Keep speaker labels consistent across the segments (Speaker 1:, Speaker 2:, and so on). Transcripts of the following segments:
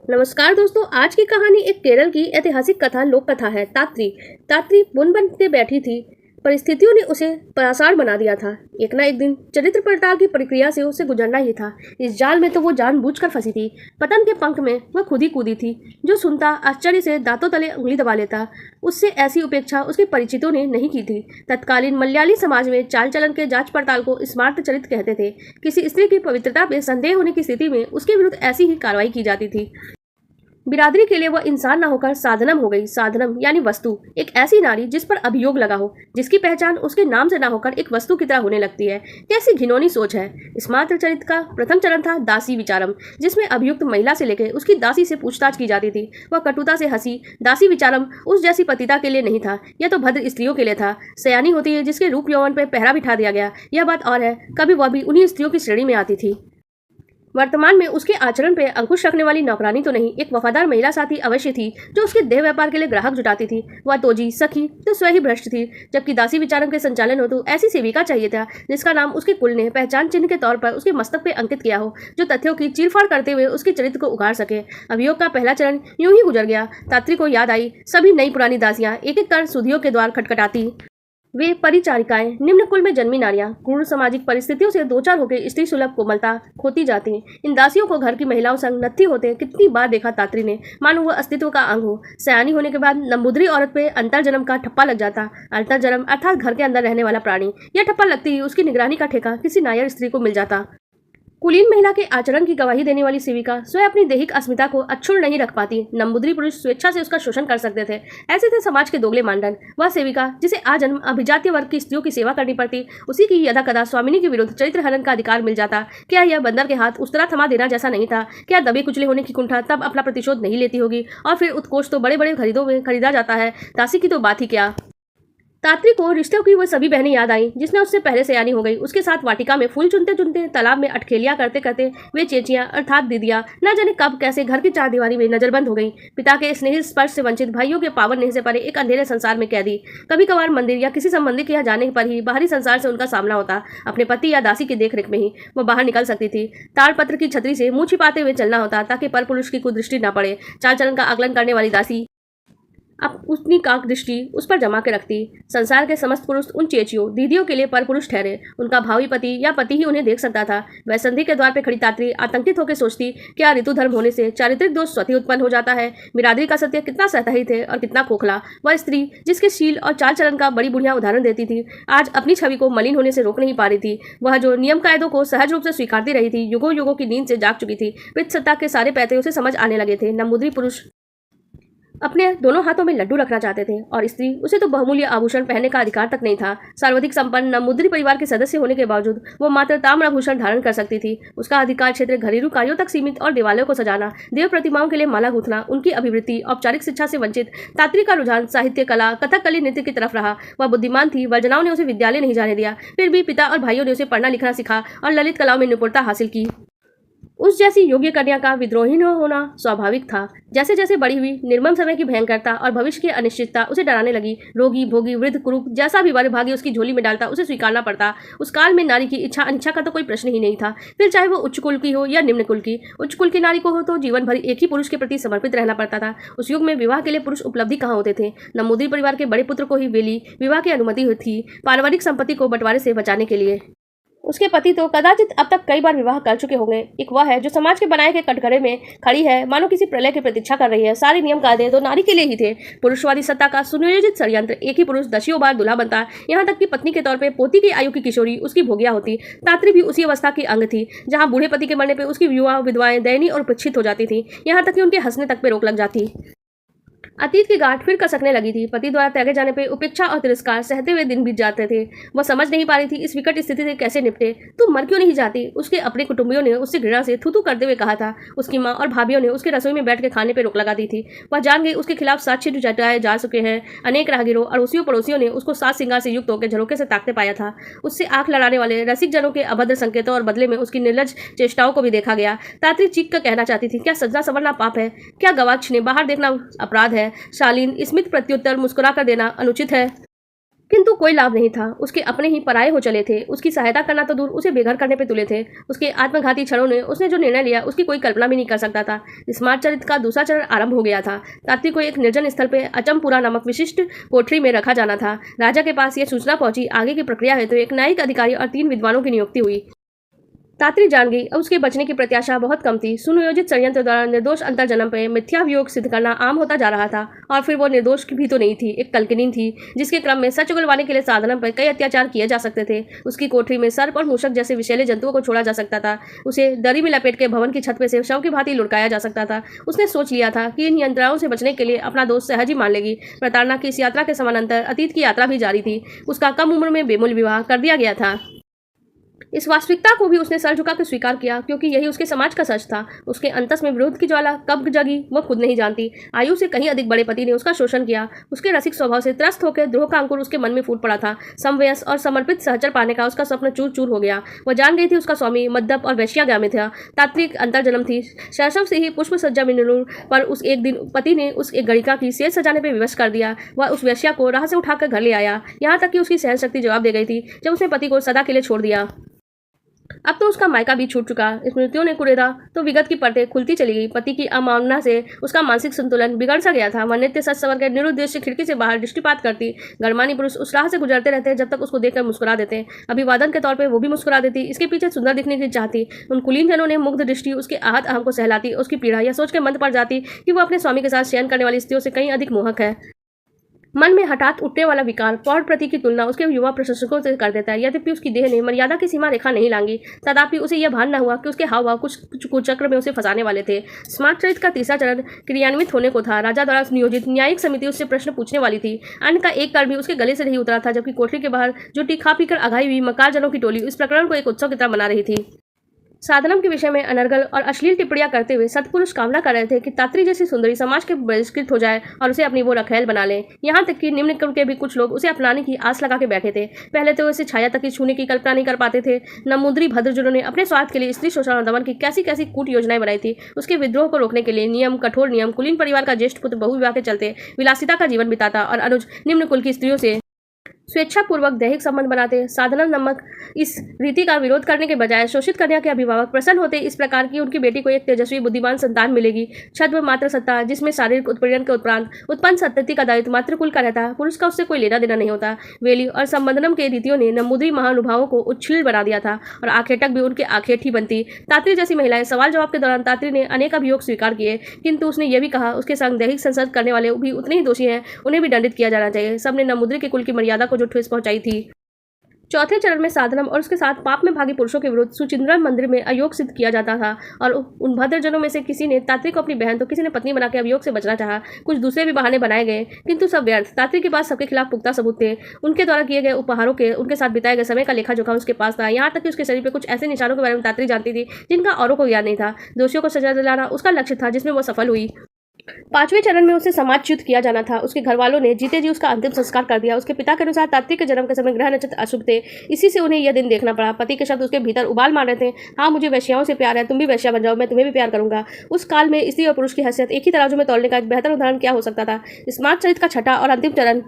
Speaker 1: नमस्कार दोस्तों, आज की कहानी एक केरल की ऐतिहासिक कथा लोक कथा है। तात्री तात्री बुन बन के बैठी थी। परिस्थितियों ने उसे परासार बना दिया था। एक ना एक दिन चरित्र पड़ताल की प्रक्रिया से उसे गुजरना ही था। इस जाल में तो वो जानबूझकर फंसी थी। पतन के पंख में वह खुद ही कूदी थी। जो सुनता आश्चर्य से दांतों तले उंगली दबा लेता। उससे ऐसी उपेक्षा उसके परिचितों ने नहीं की थी। तत्कालीन मलयाली समाज में चाल चलन के जांच पड़ताल को स्मार्त चरित्र कहते थे। किसी स्त्री की पवित्रता में संदेह होने की स्थिति में उसके विरुद्ध ऐसी ही कार्रवाई की जाती थी। बिरादरी के लिए वह इंसान न होकर साधनम हो गई। साधनम यानी वस्तु, एक ऐसी नारी जिस पर अभियोग लगा हो, जिसकी पहचान उसके नाम से न होकर एक वस्तु की तरह होने लगती है। कैसी घिनौनी सोच है। इस मात्र चरित्र का प्रथम चरण था दासी विचारम, जिसमें अभियुक्त महिला से लेकर उसकी दासी से पूछताछ की जाती थी। वह कटुता से हंसी। दासी विचारम उस जैसी पतिता के लिए नहीं था, यह तो भद्र स्त्रियों के लिए था। सयानी होती है जिसके रूप यौवन पर पहरा बिठा दिया गया। यह बात और है, कभी वह भी उन्हीं स्त्रियों की श्रेणी में आती थी। वर्तमान में उसके आचरण पर अंकुश रखने वाली नौकरानी तो नहीं, एक वफादार महिला साथी अवश्य थी जो उसके देह व्यापार के लिए ग्राहक जुटाती थी। वह तोजी सखी तो स्वयं ही भ्रष्ट थी। जबकि दासी विचारम के संचालन हो तो ऐसी सेविका चाहिए था जिसका नाम उसके कुल ने पहचान चिन्ह के तौर पर उसके मस्तक पे अंकित किया हो, जो तथ्यों की चीरफाड़ करते हुए उसके चरित्र को उगाड़ सके। अभियोग का पहला चरण यूं ही गुजर गया। तात्री को याद आई सभी नई पुरानी दासियां एक एक कर सुधियों के द्वार खटखटाती। वे परिचारिकाएं, निम्न कुल में जन्मी नारियां, क्रूर सामाजिक परिस्थितियों से दो चार होकर स्त्री सुलभ कोमलता खोती जाती। इन दासियों को घर की महिलाओं संग नत्थी होते कितनी बार देखा तात्री ने, मानो वह अस्तित्व का अंग हो। सयानी होने के बाद नंबूदरी औरत पे अंतर्जन्म का ठप्पा लग जाता। अंतर्जन्म अर्थात घर के अंदर रहने वाला प्राणी। यह ठप्पा लगती ही उसकी निगरानी का ठेका किसी नायर स्त्री को मिल जाता। कुलीन महिला के आचरण की गवाही देने वाली सेविका स्वयं अपनी दैहिक अस्मिता को अक्षुण्ण नहीं रख पाती। नंबूदरी पुरुष स्वेच्छा से उसका शोषण कर सकते थे। ऐसे थे समाज के दोगले मानदंड। वह सेविका जिसे आजन्म अभिजातीय वर्ग की स्त्रियों की सेवा करनी पड़ती, उसी की यदा कदा स्वामिनी के विरुद्ध चरित्र हनन का अधिकार मिल जाता। क्या यह बंदर के हाथ उस्तरा थमा देना जैसा नहीं था? क्या दबे कुचले होने की कुंठा तब अपना प्रतिशोध नहीं लेती होगी? और फिर उत्कोच तो बड़े बड़े खरीदों में खरीदा जाता है, दासी की तो बात ही क्या। तात्री को रिश्तों की वो सभी बहनें याद आई जिसने उससे पहले सयानी हो गई। उसके साथ वाटिका में फूल चुनते चुनते, तालाब में अटखेलियां करते करते वे चेचियां अर्थात दीदियां न जाने कब कैसे घर की चारदीवारी में नजरबंद हो गई। पिता के स्नेह स्पर्श से वंचित, भाइयों के पावन नेह से परे एक अंधेरे संसार में कैदी। कभी कभार मंदिर या किसी संबंधी के यहाँ जाने पर ही बाहरी संसार से उनका सामना होता। अपने पति या दासी की देखरेख में ही वो बाहर निकल सकती थी। ताड़पत्र की छतरी से मुंह छिपाते हुए चलना होता ताकि परपुरुष की कुदृष्टि न पड़े। चाल चलन का आकलन करने वाली दासी अब अपनी काक दृष्टि उस पर जमा के रखती। संसार के समस्त पुरुष उन चेचियों दीदियों के लिए परपुरुष ठहरे। उनका भावी पति या पति ही उन्हें देख सकता था। वैसंधि के द्वार पर खड़ी तात्री आतंकित होकर सोचती, क्या ऋतु धर्म होने से चारित्रिक दोष स्वतः उत्पन्न हो जाता है? बिरादरी का सत्य कितना सतही थे और कितना खोखला। वह स्त्री जिसके शील और चाल चलन का बड़ी बुढ़िया उदाहरण देती थी, आज अपनी छवि को मलिन होने से रोक नहीं पा रही थी। वह जो नियम कायदों को सहज रूप से स्वीकारती रही थी, युगों युगों की नींद से जाग चुकी थी। पितृ सत्ता के सारे पैते उसे समझ आने लगे थे। नंबूदरी पुरुष अपने दोनों हाथों में लड्डू रखना चाहते थे और स्त्री उसे तो बहुमूल्य आभूषण पहनने का अधिकार तक नहीं था। सर्वाधिक संपन्न नंबूदरी परिवार के सदस्य होने के बावजूद वो मात्र ताम्राभूषण धारण कर सकती थी। उसका अधिकार क्षेत्र घरेलू कार्यों तक सीमित और देवालयों को सजाना, देव प्रतिमाओं के लिए माला गूंथना, उनकी अभिवृत्ति औपचारिक शिक्षा से वंचित। तात्री का रुझान साहित्य, कला, कथकली नृत्य की तरफ रहा। वह बुद्धिमान थी। वर्जनाओं ने उसे विद्यालय नहीं जाने दिया, फिर भी पिता और भाइयों ने उसे पढ़ना लिखना सिखा और ललित कलाओं में निपुणता हासिल की। उस जैसी योग्य कन्या का विद्रोही न होना स्वाभाविक था। जैसे जैसे बड़ी हुई, निर्मम समय की भयंकरता और भविष्य की अनिश्चितता उसे डराने लगी। रोगी, भोगी, वृद्ध, कुरूप, जैसा भी वर भाग्य उसकी झोली में डालता उसे स्वीकारना पड़ता। उस काल में नारी की इच्छा अनिच्छा का तो कोई प्रश्न ही नहीं था, फिर चाहे वो उच्च कुल की हो या निम्न कुल की। उच्च कुल की नारी को हो तो जीवन भर एक ही पुरुष के प्रति समर्पित रहना पड़ता था। उस युग में विवाह के लिए पुरुष उपलब्धि कहाँ होते थे? नंबूदरी परिवार के बड़े पुत्र को ही वेली विवाह की अनुमति थी, पारिवारिक संपत्ति को बंटवारे से बचाने के लिए। उसके पति तो कदाचित अब तक कई बार विवाह कर चुके होंगे। एक वह है जो समाज के बनाए के कटघरे में खड़ी है, मानो किसी प्रलय की प्रतीक्षा कर रही है। सारे नियम कायदे तो नारी के लिए ही थे। पुरुषवादी सत्ता का सुनियोजित षड्यंत्र। एक ही पुरुष दसियों बार दूल्हा बनता, यहाँ तक कि पत्नी के तौर पर पोती की आयु की किशोरी उसकी भोगिया होती। तात्री भी उसी अवस्था की अंग थी, जहाँ बूढ़े पति के मरने पर उसकी युवा विधवाएं दयनीय और उपेक्षित हो जाती थी, यहाँ तक कि उनके हंसने तक पे रोक लग जाती। अतीत की गांठ फिर कसकने लगी थी। पति द्वारा त्यागे जाने पर उपेक्षा और तिरस्कार सहते हुए दिन बीत जाते थे। वह समझ नहीं पा रही थी इस विकट स्थिति से कैसे निपटे। तुम मर क्यों नहीं जाती? उसके अपने कुटुंबियों ने उससे घृणा से थू थू करते हुए कहा था। उसकी माँ और भाभियों ने उसके रसोई में बैठ के खाने पर रोक लगा दी थी। वह जान गई उसके खिलाफ साक्ष्य जुटाए जा चुके हैं। अनेक राहगीरों, अड़ोसियों, पड़ोसियों ने उसको सात सिंगार से युक्त होकर झरोके से ताकते पाया था। उससे आंख लड़ाने वाले रसिक जनों के अभद्र संकेतों और बदले में उसकी निर्लज चेष्टाओं को भी देखा गया। तात्री चीख कर कहना चाहती थी, क्या सजना संवरना पाप है? क्या गवाक्ष ने बाहर देखना अपराध है? शालीन स्मित प्रत्युत्तर मुस्कुरा कर देना अनुचित है? किंतु कोई लाभ नहीं था। उसके अपने ही पराये हो चले थे। उसकी सहायता करना तो दूर, उसे बेघर करने पे तुले थे। उसके आत्मघाती क्षणों ने उसने जो निर्णय लिया उसकी कोई कल्पना भी नहीं कर सकता था। स्मार्ट चरित्र का दूसरा चरण आरंभ हो गया था। तात्री को एक निर्जन स्थल पे अचमपुरा नामक विशिष्ट कोठरी में रखा जाना था। राजा के पास यह सूचना पहुंची आगे की प्रक्रिया है तो एक न्यायिक अधिकारी और 3 विद्वानों की नियुक्ति हुई। तात्री जान गई अब उसके बचने की प्रत्याशा बहुत कम थी। सुनियोजित षड्यंत्र द्वारा निर्दोष अंतर्जन्म पे मिथ्याभियोग सिद्ध करना आम होता जा रहा था। और फिर वो निर्दोष भी तो नहीं थी, एक कलकिनी थी जिसके क्रम में सच उगलवाने के लिए साधनम पर कई अत्याचार किए जा सकते थे। उसकी कोठरी में सर्प और मूषक जैसे विषैले जंतुओं को छोड़ा जा सकता था। उसे दरी में लपेट के भवन की छत पे से शव की भांति लुढ़काया जा सकता था। उसने सोच लिया था कि इन यंत्रणाओं से बचने के लिए अपना दोस्त सहज ही मान लेगी। प्रताड़ना की इस यात्रा के समानांतर अतीत की यात्रा भी जारी थी। उसका कम उम्र में बेमूल्य विवाह कर दिया गया था। इस वास्तविकता को भी उसने सर झुका कर स्वीकार किया क्योंकि यही उसके समाज का सच था। उसके अंतस में विरोध की ज्वाला कब जगी वह खुद नहीं जानती। आयु से कहीं अधिक बड़े पति ने उसका शोषण किया। उसके रसिक स्वभाव से त्रस्त होकर द्रोह का अंकुर उसके मन में फूट पड़ा था। समवयस और समर्पित सहचर पाने का उसका स्वप्न चूर चूर हो गया। वह जान गई थी उसका स्वामी मद्यप और वैश्यागामी था। तात्विक अंतर्जन्म थी। शैशव से ही पुष्प सज्जा में पर उस एक दिन पति ने उस एक गणिका की सेज सजाने पर विवश कर दिया। वह उस वैश्या को राह से उठाकर घर ले आया। यहाँ तक कि उसकी सहन शक्ति जवाब दे गई थी जब उसने पति को सदा के लिए छोड़ दिया। अब तो उसका मायका भी छूट चुका। स्मृतियों ने कुरेदा तो विगत की परतें खुलती चली गई। पति की अवमानना से उसका मानसिक संतुलन बिगड़ सा गया था। वह नित्य सच सवर के निरुद्देश्य खिड़की से बाहर दृष्टिपात करती। गणमान्य पुरुष उस राह से गुजरते रहते जब तक उसको देखकर मुस्कुरा देते। अभिवादन के तौर पर वो भी मुस्कुरा देती। इसके पीछे सुंदर दिखने की चाहती। उन कुलीन जनों ने मुग्ध दृष्टि उसके आहत अहम को सहलाती। उसकी पीड़ा यह सोच के मंद पड़ जाती कि वो अपने स्वामी के साथ शयन करने वाली स्त्रियों से कहीं अधिक मोहक है। मन में हठात उठने वाला विकार पौड़ प्रति की तुलना उसके युवा प्रशंसकों से कर देता है। यद्यपि उसकी देह ने मर्यादा की सीमा रेखा नहीं लांगी, तथापि उसे यह भान न हुआ कि उसके हाव भाव कुछ कुचक्र में उसे फंसाने वाले थे। स्मार्ट चरित्र का तीसरा चरण क्रियान्वित होने को था। राजा द्वारा नियोजित न्यायिक समिति उससे प्रश्न पूछने वाली थी। अन्न का एक कण भी उसके गले से नहीं उतरा था, जबकि कोठरी के बाहर जुटी खा पीकर अघाई हुई मकार जनों की टोली इस प्रकरण को एक उत्सव की तरह मना रही थी। साधनम के विषय में अनर्गल और अश्लील टिप्पणियां करते हुए सत्पुरुष कामना कर रहे थे कि तात्री जैसी सुंदरी समाज के बहिष्कृत हो जाए और उसे अपनी वो रखैल बना ले। यहाँ तक कि निम्न कुल के भी कुछ लोग उसे अपनाने की आस लगा के बैठे थे। पहले तो उसे छाया तक की छूने की कल्पना नहीं कर पाते थे। नमुद्री भद्र जिन्होंने अपने स्वार्थ के लिए स्त्री शोषण और दमन की कैसी कैसी कूट योजनाएं बनाई थी। उसके विद्रोह को रोकने के लिए नियम, कठोर नियम। कुलीन परिवार का ज्येष्ठ पुत्र बहुविवाह के चलते विलासिता का जीवन बिताता और अनुज निम्न कुल की स्त्रियों से स्वेच्छापूर्वक दैहिक संबंध बनाते। साधना नामक इस रीति का विरोध करने के बजाय शोषित कन्या के अभिभावक प्रसन्न होते इस प्रकार की उनकी बेटी को एक तेजस्वी बुद्धिमान संतान मिलेगी। छद्म मात्र सत्ता जिसमें शारीरिक उत्पीड़न के उपरांत उत्पन्न संतति का दायित्व मात्र कुल का रहता। पुरुष का उससे कोई लेना देना नहीं होता। वेली और संबंधनम के रीतियों ने नमुद्री महानुभावों को उच्छृल बना दिया था और आखेटक भी उनके आखेट ही बनती। तात्री जैसी महिलाएं सवाल जवाब के दौरान तात्री ने अनेक अभियोग स्वीकार किए, किंतु उसने यह भी कहा उसके संग दैहिक संसर्ग करने वाले भी उतने ही दोषी हैं, उन्हें भी दंडित किया जाना चाहिए। सबने नमुद्री के कुल की मर्यादा को जो ठेस पहुंचाई थी। चौथे चरण में साधनम और उसके साथ पाप में भागी पुरुषों के विरुद्ध सुचिंद्रम मंदिर में अयोग सिद्ध किया जाता था और उन भद्रजनों में से किसी ने तात्री को अपनी बहन तो किसी ने पत्नी बना के अभियोग से बचना चाहा। कुछ दूसरे भी बहाने बनाए गए, किंतु सब व्यर्थ। तात्री के पास सबके खिलाफ पुख्ता सबूत थे। उनके द्वारा किए गए उपहारों के, उनके साथ बिताए गए समय का लेखा जोखा उसके पास था। यहाँ तक कि उसके शरीर पर कुछ ऐसे निशानों के बारे में तात्री जानती थी जिनका औरों को ज्ञान नहीं था। दोषियों को सजा दिलाना उसका लक्ष्य था, जिसमें वो सफल हुई। पांचवें चरण में उसे समाजच्युत किया जाना था। उसके घर वालों ने जीते जी उसका अंतिम संस्कार कर दिया। उसके पिता के अनुसार तात्री के जन्म के समय ग्रह नक्षत्र अशुभ थे, इसी से उन्हें यह दिन देखना पड़ा। पति के शब्द उसके भीतर उबाल मार रहे थे। हाँ, मुझे वैश्याओं से प्यार है, तुम भी वैश्या बन जाओ, मैं तुम्हें भी प्यार करूंगा। उस काल में स्त्री और पुरुष की हैसियत एक ही तराजू में तौलने का एक बेहतर उदाहरण क्या हो सकता था। स्मार्ट चरित्र का छठा और अंतिम चरण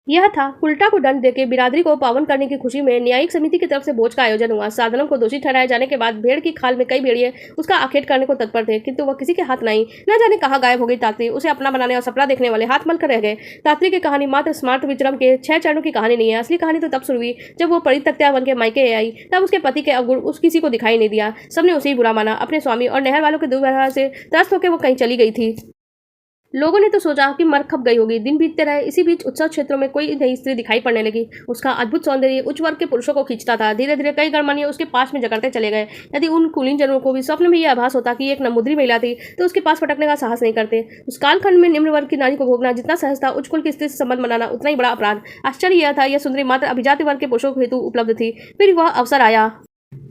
Speaker 1: यह था। उल्टा को दंड देके बिरादरी को पावन करने की खुशी में न्यायिक समिति की तरफ से भोज का आयोजन हुआ। साधनम को दोषी ठहराए जाने के बाद भेड़ की खाल में कई भेड़िए उसका आखेट करने को तत्पर थे, किंतु वह किसी के हाथ नहीं। न जाने कहाँ गायब हो गई तात्री। उसे अपना बनाने और सपना देखने वाले हाथ मल कर रह गए। तात्री की कहानी मात्र स्मार्ट विचरम के 6 चरणों की कहानी नहीं है। असली कहानी तो तब शुरू हुई जब वो परित्यक्ता बन के मायके आई। तब उसके पति के अवगुण उस किसी को दिखाई नहीं दिया। सबने उसे ही बुरा माना। अपने स्वामी और नहर वालों के दुर्व्यवहार से त्रस्त होकर वो कहीं चली गई थी। लोगों ने तो सोचा कि मर खप गई होगी। दिन बीतते रहे, इसी बीच उत्सव क्षेत्रों में कोई नई स्त्री दिखाई पड़ने लगी। उसका अद्भुत सौंदर्य उच्च वर्ग के पुरुषों को खींचता था। धीरे धीरे कई गणमान्य उसके पास में जकड़ते चले गए। यदि उन कुलीन जनों को भी स्वप्न में यह आभास होता कि एक नमुद्री महिला थी तो उसके पास फटकने का साहस नहीं करते। उस कालखंड में निम्न वर्ग की नारी को भोगना जितना सहज था, उच्च कुल की स्त्री से संबंध बनाना उतना ही बड़ा अपराध। आश्चर्य यह था, यह सुंदरी मात्र अभिजाति वर्ग के पुरुषों हेतु उपलब्ध थी। फिर वह अवसर आया।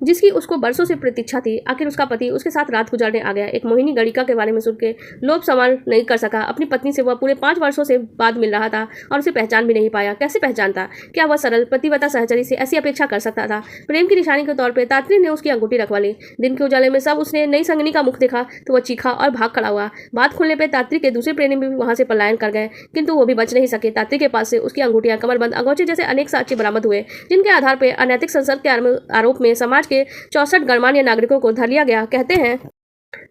Speaker 1: जिसकी उसको बरसों से प्रतीक्षा थी। आखिर उसका पति उसके साथ रात गुजारने आ गया। एक मोहिनी गणिका के बारे में सुन के लोभ संभाल नहीं कर सका। अपनी पत्नी से वह पूरे 5 वर्षों से बाद मिल रहा था और उसे पहचान भी नहीं पाया। कैसे पहचानता? क्या वह सरल पतिव्रता सहचरी से ऐसी अपेक्षा कर सकता था? प्रेम की निशानी के तौर पर तात्री ने उसकी अंगूठी रखवा ली। दिन के उजाले में सब उसने नई संगनी का मुख देखा तो वह चीखा और भाग खड़ा हुआ। बात खुलने पर तात्री के दूसरे प्रेमी भी वहां से पलायन कर गए, किंतु वो भी बच नहीं सके। तात्री के पास से उसकी अंगूठियां, कमरबंद, अंगोछे जैसे अनेक साक्ष्य बरामद हुए, जिनके आधार पर अनैतिक संसर्ग के आरोप में समाज के 64 गणमान्य नागरिकों को धर लिया गया। कहते हैं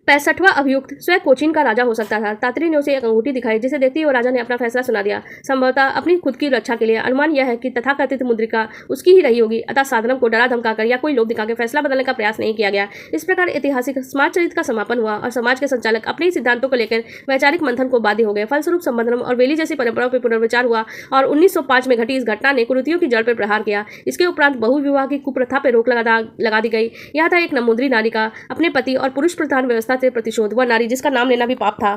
Speaker 1: 65वां अभियुक्त स्वयं कोचीन का राजा हो सकता था। तात्री ने उसे एक अंगूठी दिखाई, जिसे देखते ही वो राजा ने अपना फैसला सुना दिया। संभवतः अपनी खुद की रक्षा के लिए। अनुमान यह है कि तथाकथित मुद्रिका उसकी ही रही होगी, अतः साधनम को डरा धमकाकर या कोई लोभ दिखाकर फैसला बदलने का प्रयास नहीं किया गया। इस प्रकार ऐतिहासिक समाज चरित्र का समापन हुआ और समाज के संचालक अपने ही सिद्धांतों को लेकर वैचारिक मंथन को बाध्य हो गए। फलस्वरूप संबंधम और वेली जैसी परंपराओं पर पुनर्विचार हुआ और 1905 में घटी इस घटना ने कुरीतियों की जड़ पर प्रहार किया। इसके उपरांत बहुविवाह की कुप्रथा पर रोक लगा दी गई। यह था एक नमुद्री नारी का अपने पति और पुरुष प्रधान व्यवस्था से प्रतिशोध। वह नारी जिसका नाम लेना भी पाप था।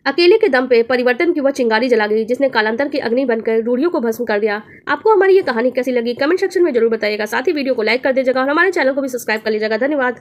Speaker 1: अकेले के दम पे परिवर्तन की वह चिंगारी जला गई, जिसने कालांतर की अग्नि बनकर रूढ़ियों को भस्म कर दिया। आपको हमारी ये कहानी कैसी लगी कमेंट सेक्शन में जरूर बताइएगा। साथ ही वीडियो को लाइक कर दीजिएगा और हमारे चैनल को भी सब्सक्राइब कर लीजिएगा। धन्यवाद।